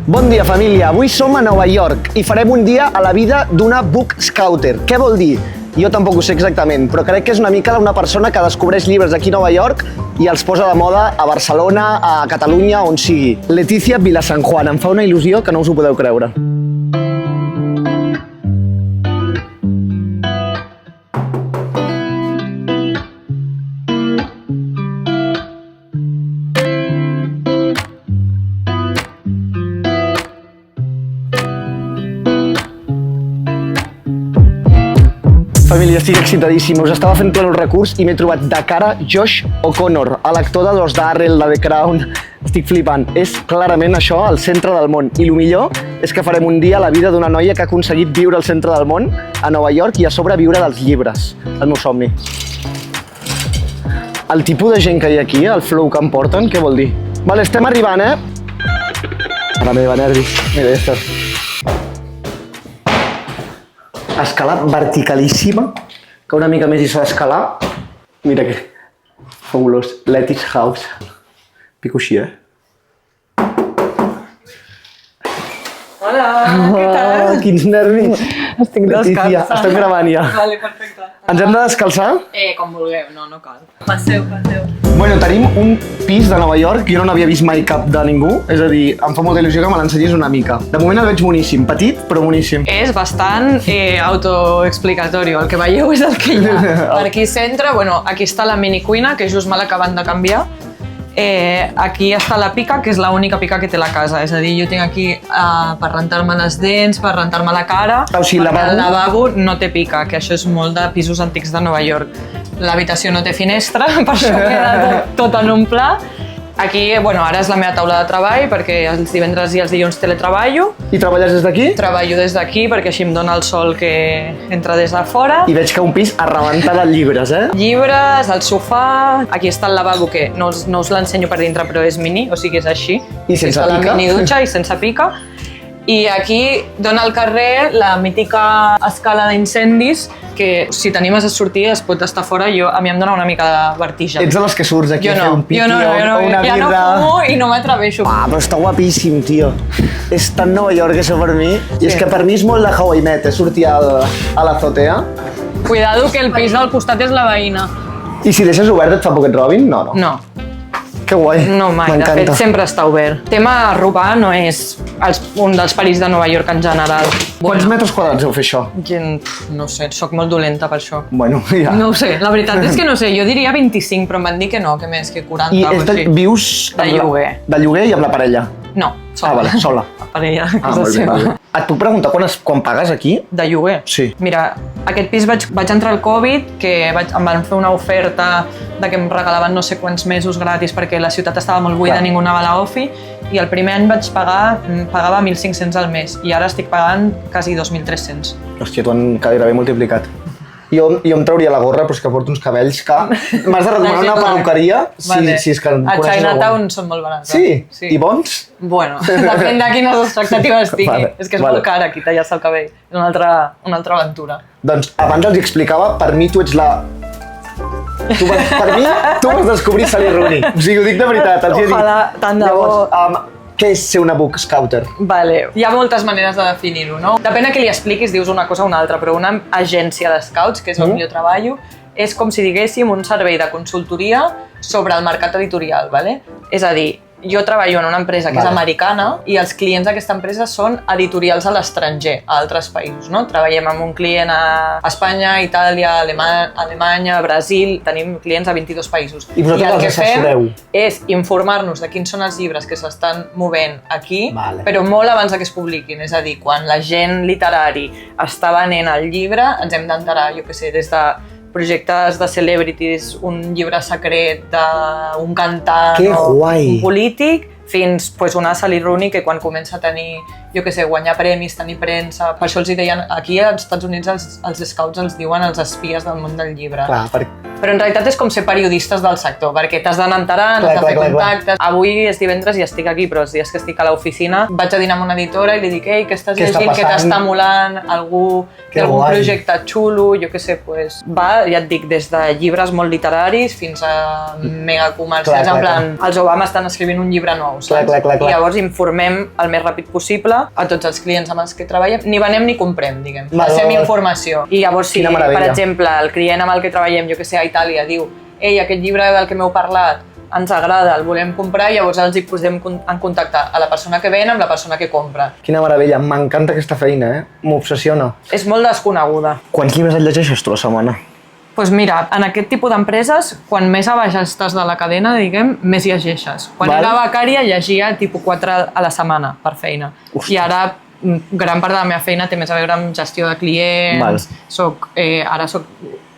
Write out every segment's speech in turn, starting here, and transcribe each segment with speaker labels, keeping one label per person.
Speaker 1: Bon dia, família. Avui som a Nova York i farem un dia a la vida d'una book scouter. Què vol dir? Jo tampoc ho sé exactament, però crec que és una mica una persona que descobreix llibres aquí a Nova York i els posa de moda a Barcelona, a Catalunya, on sigui. Letícia Vilasanjuan. Em fa una il·lusió que no us ho podeu creure. Família, estic excitadíssim. Us estava fent tot el recurs i m'he trobat de cara Josh O'Connor, l'actor de Los Darrell, de The Crown. Estic flipant. És clarament això al centre del món. I el millor és que farem un dia a la vida d'una noia que ha aconseguit viure al centre del món, a Nova York, i a sobre viure dels llibres. El meu somni. El tipus de gent que hi ha aquí, el flow que em porten, què vol dir? Vale, estem arribant, Ara me va nervis. Mira, ja està. Escala verticalíssima, que una mica més hi s'ha d'escalar. Mira que fabulós. Letty's House. Pico així,
Speaker 2: Hola, què tal?
Speaker 1: Quins nervis.
Speaker 2: Estic descalça.
Speaker 1: Estem gravant ja.
Speaker 2: Vale, perfecte.
Speaker 1: Ens hem de descalçar?
Speaker 2: Com vulgueu, no cal. Passeu.
Speaker 1: Bueno, tenim un pis de Nova York, jo no n'havia vist mai cap de ningú, és a dir, em fa molta il·lusió que me l'ensenyis una mica. De moment el veig boníssim, petit però boníssim.
Speaker 2: És bastant autoexplicatori, el que veieu és el que hi ha. Per aquí centre, aquí està la mini cuina, que just me l'acabant de canviar. Aquí està la pica, que és l'única pica que té la casa. És a dir, jo tinc aquí per rentar-me les dents, per rentar-me la cara.
Speaker 1: O sigui,
Speaker 2: el lavabo no té pica, que això és molt de pisos antics de Nova York. L'habitació no té finestra, per això queda tot en un pla. Aquí, ara és la meva taula de treball, perquè els divendres i els dilluns teletreballo.
Speaker 1: I treballes des d'aquí?
Speaker 2: Treballo des d'aquí, perquè així em dona el sol que entra des de fora.
Speaker 1: I veig que un pis a rebentar de llibres,
Speaker 2: Llibres, el sofà... Aquí està el lavabo, que no us l'ensenyo per dintre, però és mini, o sigui, és així.
Speaker 1: I sense pica.
Speaker 2: La mini dutxa i sense pica. I aquí dona al carrer la mítica escala d'incendis, que si t'animes a sortir es pot estar fora, a mi em dona una mica de vertigen.
Speaker 1: Ets de les que surts aquí a fer un piqui o una birra?
Speaker 2: Ja no fumo i no m'atreveixo.
Speaker 1: Però està guapíssim, tio. És tan Nova York, això per mi. I és que per mi és molt de Hawaii Met, sortir a l'azotea.
Speaker 2: Cuidado, que el pis del costat és la veïna.
Speaker 1: I si deixes obert et fa por que et robin? No.
Speaker 2: No.
Speaker 1: Que guai.
Speaker 2: No, mai. De fet, sempre està obert. El tema de robar no és un dels perills de Nova York en general.
Speaker 1: Quants metres quadrats heu fet això?
Speaker 2: No sé, sóc molt dolenta per això.
Speaker 1: Bueno, ja.
Speaker 2: No ho sé, la veritat és que no sé. Jo diria 25, però em van dir que no, que més, que 40 o així.
Speaker 1: I vius...
Speaker 2: De lloguer.
Speaker 1: De lloguer i amb la parella?
Speaker 2: No, sola.
Speaker 1: Vale, sola.
Speaker 2: La parella, casa seva.
Speaker 1: Et puc preguntar quan pagues aquí?
Speaker 2: De lloguer?
Speaker 1: Sí.
Speaker 2: Mira, aquest pis vaig entrar al Covid, que em van fer una oferta de que em regalaven no sé quants mesos gratis perquè la ciutat estava molt buida, ningú anava a la ofi, i el primer any pagava 1.500 al mes i ara estic pagant quasi 2.300.
Speaker 1: Hòstia, t'ho han gairebé multiplicat. Jo em trauria la gorra, però és que porto uns cabells que... M'has de recomanar una perruqueria si és que en coneixes
Speaker 2: a Chinatown són molt barats.
Speaker 1: Sí? I bons?
Speaker 2: Bueno, depèn de quines expectatives tingui. És que és molt car aquí tallar-se el cabell. És una altra aventura.
Speaker 1: Doncs abans els explicava, per mi tu ets la... Per mi, tu vas descobrir Sally Rooney. O sigui, ho dic de veritat.
Speaker 2: Ojalà, tant de bo.
Speaker 1: Què és ser una book scouter?
Speaker 2: Vale. Hi ha moltes maneres de definir-ho, no? Depèn de qui li expliquis, dius una cosa o una altra, però una agència de scouts, que és on jo treballo, és com si diguéssim un servei de consultoria sobre el mercat editorial, vale? És a dir, jo treballo en una empresa que és americana i els clients d'aquesta empresa són editorials a l'estranger, a altres països, no? Treballem amb un client a Espanya, Itàlia, Alemanya, Brasil, tenim clients a 22 països.
Speaker 1: I vosaltres els assessoreu?
Speaker 2: És informar-nos de quins són els llibres que s'estan movent aquí, però molt abans que es publiquin. És a dir, quan la gent literari està venent el llibre, ens hem d'enterar, jo què sé, des de projectes de celebrities, un llibre secret d'un cantant o un polític, fins una Sally Rooney que quan comença a tenir, jo què sé, guanyar premis, tenir premsa... Per això els deien, aquí als Estats Units els scouts els diuen els espies del món del llibre. Però en realitat és com ser periodistes del sector, perquè t'has d'anar enterant, has de fer contactes... Avui és divendres i estic aquí, però els dies que estic a l'oficina vaig a dinar amb una editora i li dic què estàs llegint, què t'està molant, algú té algun projecte xulo, jo què sé, va, ja et dic, des de llibres molt literaris fins a mega comercials, en plan, els Obama estan escrivint un llibre nou,
Speaker 1: Clar.
Speaker 2: I llavors informem el més ràpid possible a tots els clients amb els que treballem. Ni venem ni comprem, diguem. Passem informació. I llavors si, per exemple, el client amb el que treballem, jo que sé, a Itàlia, diu «Ei, aquest llibre del que m'heu parlat ens agrada, el volem comprar», i llavors els hi posem en contacte a la persona que ven amb la persona que compra.
Speaker 1: Quina meravella, m'encanta aquesta feina, m'obsessiona.
Speaker 2: És molt desconeguda.
Speaker 1: Quants llibres et llegeixes tu a la setmana?
Speaker 2: Doncs mira, en aquest tipus d'empreses, quan més a baix estàs de la cadena, diguem, més llegeixes. Quan era becària llegia tipus 4 a la setmana per feina. I ara gran part de la meva feina té més a veure amb gestió de clients, ara soc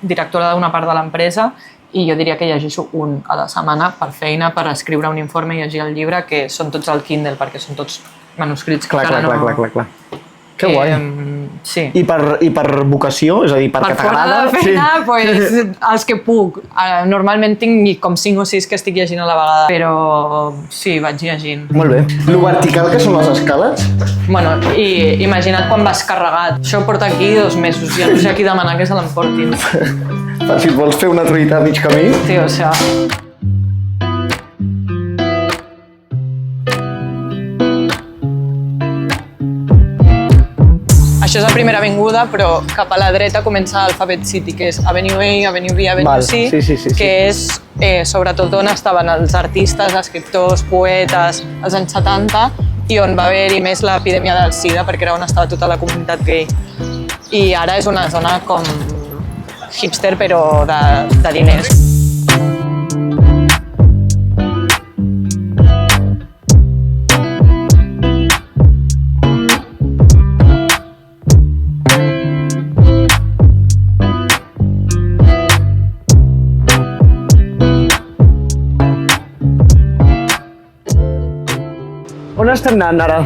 Speaker 2: directora d'una part de l'empresa i jo diria que llegeixo un a la setmana per feina, per escriure un informe i llegir el llibre, que són tots al Kindle, perquè són tots manuscrits que encara no...
Speaker 1: Clar. Que guai.
Speaker 2: Sí.
Speaker 1: I per vocació? És a dir, perquè t'agrada?
Speaker 2: Per fora de feina, els que puc. Normalment tinc com 5 o 6 que estic llegint a la vegada, però sí, vaig llegint.
Speaker 1: Molt bé. Lo vertical que són les escales?
Speaker 2: Bueno, i imagina't quan vas carregat. Això porta aquí 2 mesos, ja no sé a qui demanar que se l'emportin.
Speaker 1: Si et vols fer una truita a mig camí.
Speaker 2: Tio, o sigui... Això és la primera avinguda, però cap a la dreta comença Alphabet City, que és Avenue A, Avenue B, Avenue C, que és sobretot on estaven els artistes, escriptors, poetes, als anys 70, i on va haver-hi més l'epidèmia del SIDA, perquè era on estava tota la comunitat gay. I ara és una zona com hipster, però de diners.
Speaker 1: On estem anant ara?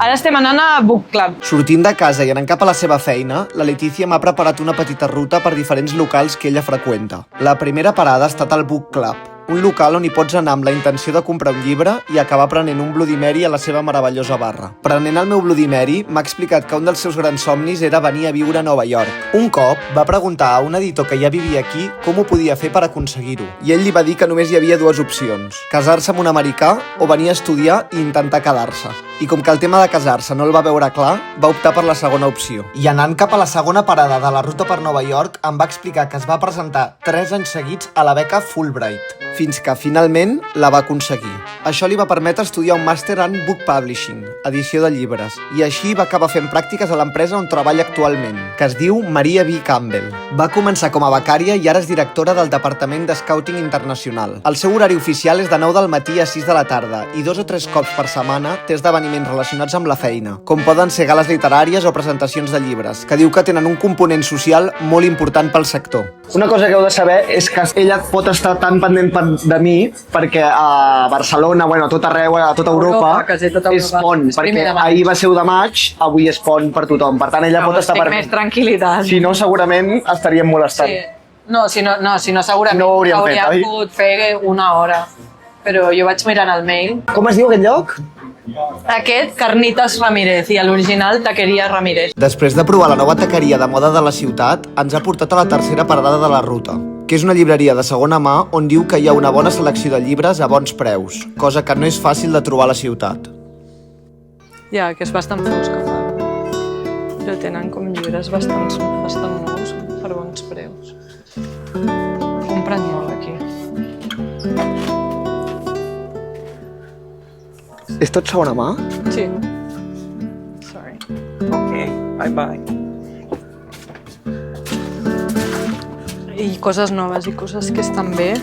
Speaker 2: Ara estem anant a Book Club.
Speaker 1: Sortint de casa i anant cap a la seva feina, la Letícia m'ha preparat una petita ruta per diferents locals que ella freqüenta. La primera parada ha estat al Book Club, un local on hi pots anar amb la intenció de comprar un llibre i acabar prenent un Bloody Mary a la seva meravellosa barra. Prenent el meu Bloody Mary, m'ha explicat que un dels seus grans somnis era venir a viure a Nova York. Un cop va preguntar a un editor que ja vivia aquí com ho podia fer per aconseguir-ho, i ell li va dir que només hi havia 2 opcions: casar-se amb un americà o venir a estudiar i intentar quedar-se. I com que el tema de casar-se no el va veure clar, va optar per la segona opció. I anant cap a la segona parada de la ruta per Nova York, em va explicar que es va presentar 3 anys seguits a la beca Fulbright, fins que finalment la va aconseguir. Això li va permetre estudiar un màster en Book Publishing, edició de llibres, i així va acabar fent pràctiques a l'empresa on treballa actualment, que es diu Maria B. Campbell. Va començar com a becària i ara és directora del Departament de Scouting Internacional. El seu horari oficial és de 9 del matí a 6 de la tarda i 2 o 3 cops per setmana té esdeveniments relacionats amb la feina, com poden ser gales literàries o presentacions de llibres, que diu que tenen un component social molt important pel sector. Una cosa que heu de saber és que ella pot estar tan pendent de mi perquè a Barcelona, bueno, a tot arreu, a tota Europa, és pont, perquè ahir va ser 1 de maig, avui és pont per tothom. Per tant, ella pot estar per mi.
Speaker 2: Més tranquil·litat.
Speaker 1: Si no, segurament estaríem molestant.
Speaker 2: No, si no, segurament
Speaker 1: no ho
Speaker 2: hauríem pogut fer 1 hora. Però jo vaig mirant el mail.
Speaker 1: Com es diu aquest lloc?
Speaker 2: Aquest, Carnitas Ramírez, i l'original, Taqueria Ramírez.
Speaker 1: Després de provar la nova taqueria de moda de la ciutat, ens ha portat a la tercera parada de la ruta, que és una llibreria de segona mà on diu que hi ha una bona selecció de llibres a bons preus, cosa que no és fàcil de trobar a la ciutat.
Speaker 2: Ja, que és bastant fosca, però tenen com llibres bastant nous per bons preus. Compren molt aquí.
Speaker 1: És tot segona mà?
Speaker 2: Sí. Sorry. Ok, bye. I coses noves i coses que estan bé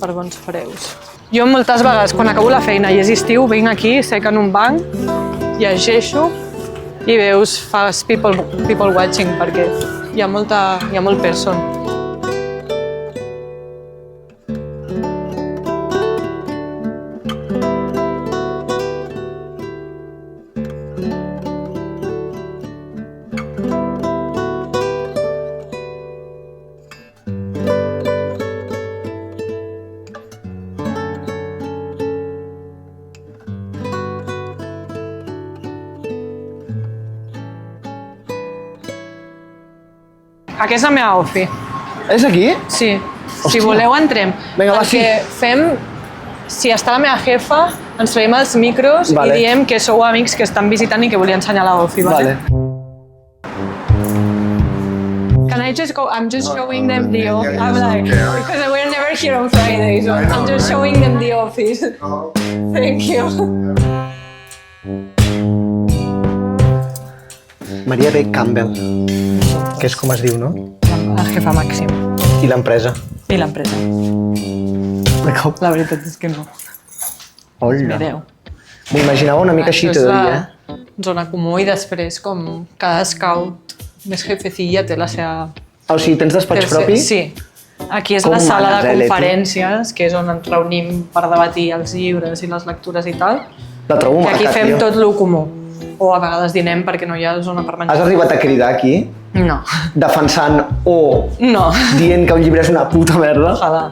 Speaker 2: per bons preus. Jo moltes vegades, quan acabo la feina i és estiu, vinc aquí, sec en un banc, llegeixo i veus, fas people watching, perquè hi ha molt person. Aquesta és la meva ofi.
Speaker 1: És aquí?
Speaker 2: Sí.
Speaker 1: Hòstia.
Speaker 2: Si voleu, entrem.
Speaker 1: Vinga, va, sí.
Speaker 2: Perquè fem... Si està la meva jefa, Ens traiem els micros i diem que sou amics que estan visitant i que volia ensenyar la Ofi, vale? Can I just go? I'm just showing them the office. I'm like, because we're never here on Friday, so I'm just showing them the office. Thank you.
Speaker 1: Maria B. Campbell, que és com es diu, no?
Speaker 2: El jefa màxim.
Speaker 1: I l'empresa?
Speaker 2: I l'empresa. La veritat és que no.
Speaker 1: Hola.
Speaker 2: Mireu.
Speaker 1: M'ho imaginava una mica així, t'he de dir,
Speaker 2: Zona comú i després com cada scout més jefecilla té la seva...
Speaker 1: O sigui, tens despatx propi?
Speaker 2: Sí. Aquí és la sala de conferències, que és on ens reunim per debatir els llibres i les lectures i tal.
Speaker 1: La trobo
Speaker 2: maca, tio. Aquí fem tot lo comú. O a vegades dinem perquè no hi ha zona per menjar.
Speaker 1: Has arribat a cridar aquí?
Speaker 2: No.
Speaker 1: Defensant o dient que un llibre és una puta merda?
Speaker 2: Ojalà.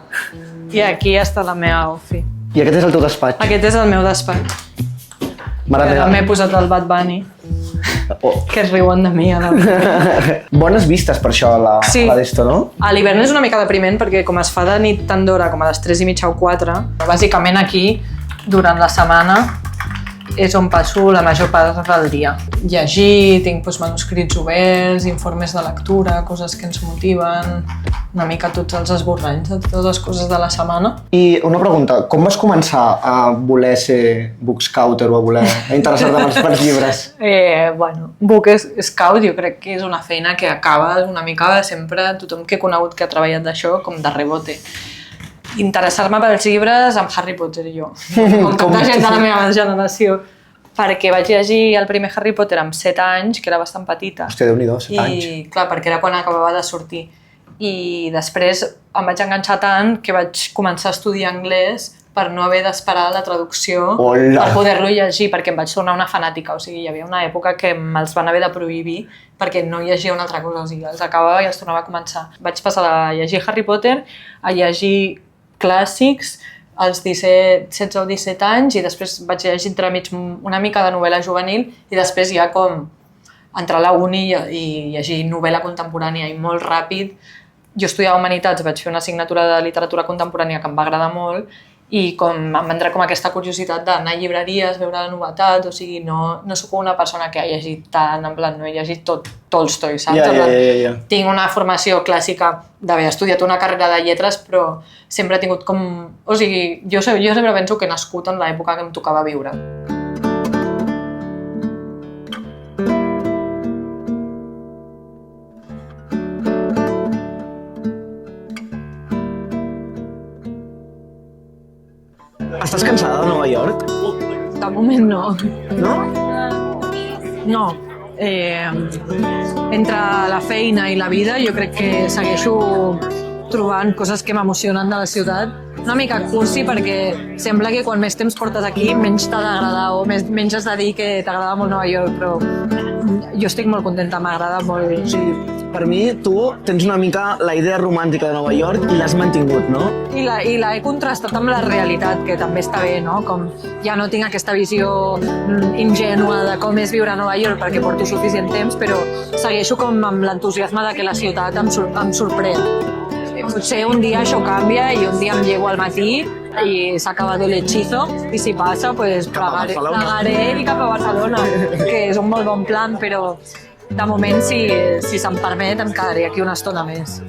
Speaker 2: I aquí està la meva Ofi.
Speaker 1: I aquest és el teu despatx?
Speaker 2: Aquest és el meu despatx. M'he posat el Bad Bunny. Que es riuen de mi.
Speaker 1: Bones vistes per això a la d'esto, no?
Speaker 2: A l'hivern és una mica depriment perquè com es fa de nit tan d'hora com a les 3:30 o 4, bàsicament aquí, durant la setmana, és on passo la major part del dia. Llegir, tinc manuscrits oberts, informes de lectura, coses que ens motiven, una mica tots els esborranys de totes les coses de la setmana.
Speaker 1: I una pregunta, com vas començar a voler ser bookscouter o a interessar-te pels llibres?
Speaker 2: Book Scout jo crec que és una feina que acaba una mica sempre, tothom que he conegut que ha treballat d'això, com de rebote. Interessar-me pels llibres amb Harry Potter i jo, com tanta gent de la meva generació, perquè vaig llegir el primer Harry Potter amb 7 anys, que era bastant petita.
Speaker 1: Hòstia, Déu-n'hi-do, 7 anys.
Speaker 2: I clar, perquè era quan acabava de sortir. I després em vaig enganxar tant que vaig començar a estudiar anglès per no haver d'esperar la traducció per poder-lo llegir, perquè em vaig tornar una fanàtica. O sigui, hi havia una època que me'ls van haver de prohibir perquè no llegia una altra cosa. O sigui, els acabava i els tornava a començar. Vaig passar a llegir Harry Potter, a llegir clàssics als 16 o 17 anys i després vaig llegir entremig una mica de novel·la juvenil i després ja com entrar a la uni i llegir novel·la contemporània i molt ràpid. Jo estudiava Humanitats, vaig fer una assignatura de literatura contemporània que em va agradar molt i em va entrar com aquesta curiositat d'anar a llibreries, veure la novetat, o sigui, no soc una persona que ha llegit tant, en plan, no he llegit tot Tolstoi, saps? Tinc una formació clàssica d'haver estudiat una carrera de lletres, però sempre he tingut com... O sigui, jo sempre penso que he nascut en l'època que em tocava viure.
Speaker 1: Estàs cansada de Nova York?
Speaker 2: De moment no.
Speaker 1: No?
Speaker 2: No. Entre la feina i la vida jo crec que segueixo trobant coses que m'emocionen de la ciutat. Una mica cursi perquè sembla que quan més temps portes aquí menys t'ha d'agradar o menys has de dir que t'agrada molt Nova York, però jo estic molt contenta, m'agrada molt.
Speaker 1: Sí, per mi tu tens una mica la idea romàntica de Nova York i l'has mantingut, no?
Speaker 2: I la he contrastat amb la realitat, que també està bé, no? Com ja no tinc aquesta visió ingènua de com és viure a Nova York perquè porto suficient temps, però segueixo com amb l'entusiasme de que la ciutat em sorprèn. Potser un dia això canvia i un dia em llego al matí i s'ha acabat l'hechizo i si passa, pues plegaré i cap a Barcelona, que és un molt bon plan, però de moment, si se'm permet, em quedaré aquí una estona més.